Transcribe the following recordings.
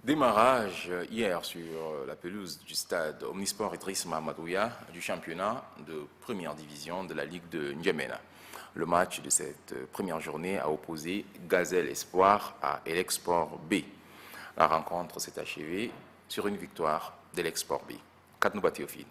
Démarrage hier sur la pelouse du stade Omnisport Idriss Mahamadouya du championnat de première division de la Ligue de N'Djamena. Le match de cette première journée a opposé Gazelle Espoir à Elexport B. La rencontre s'est achevée sur une victoire d'Elexport B. Katnouba Théophile.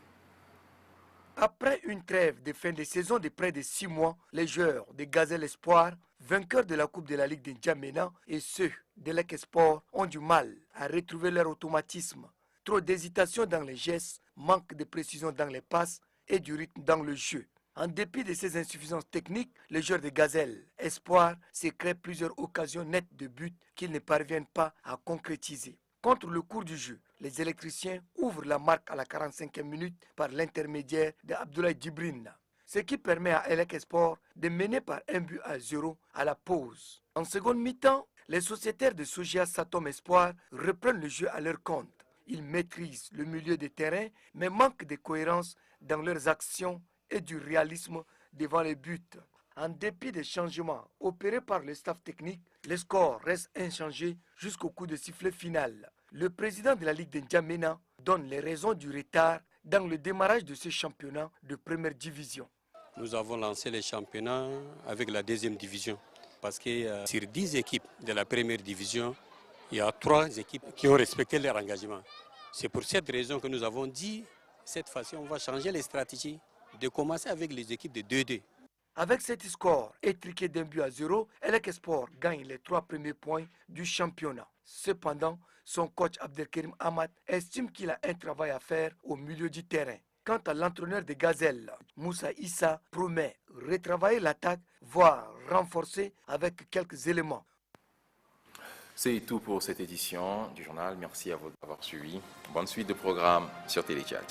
Après une trêve de fin de saison de près de 6 mois, les joueurs de Gazelle Espoir, vainqueurs de la Coupe de la Ligue de N'Djamena, et ceux de l'Ec-Sport ont du mal à retrouver leur automatisme. Trop d'hésitation dans les gestes, manque de précision dans les passes et du rythme dans le jeu. En dépit de ces insuffisances techniques, les joueurs de Gazelle Espoir se créent plusieurs occasions nettes de but qu'ils ne parviennent pas à concrétiser. Contre le cours du jeu, les électriciens ouvrent la marque à la 45e minute par l'intermédiaire d'Abdoulaye Djibrine, ce qui permet à Elec Sport de mener par 1 but à 0 à la pause. En seconde mi-temps, les sociétaires de Sogia Satom Espoir reprennent le jeu à leur compte. Ils maîtrisent le milieu de terrain, mais manquent de cohérence dans leurs actions et du réalisme devant les buts. En dépit des changements opérés par le staff technique, le score reste inchangé jusqu'au coup de sifflet final. Le président de la Ligue de N'Djamena donne les raisons du retard dans le démarrage de ce championnat de première division. Nous avons lancé les championnats avec la deuxième division parce que sur 10 équipes de la première division, il y a 3 équipes qui ont respecté leur engagement. C'est pour cette raison que nous avons dit, cette fois-ci, on va changer les stratégies, de commencer avec les équipes de 2-2. Avec cet score étriqué d'1 but à 0, Elec Sport gagne les 3 premiers points du championnat. Cependant, son coach Abdelkerim Ahmad estime qu'il a un travail à faire au milieu du terrain. Quant à l'entraîneur de Gazelle, Moussa Issa promet retravailler l'attaque, voire renforcer avec quelques éléments. C'est tout pour cette édition du journal. Merci à vous d'avoir suivi. Bonne suite de programme sur Téléchat.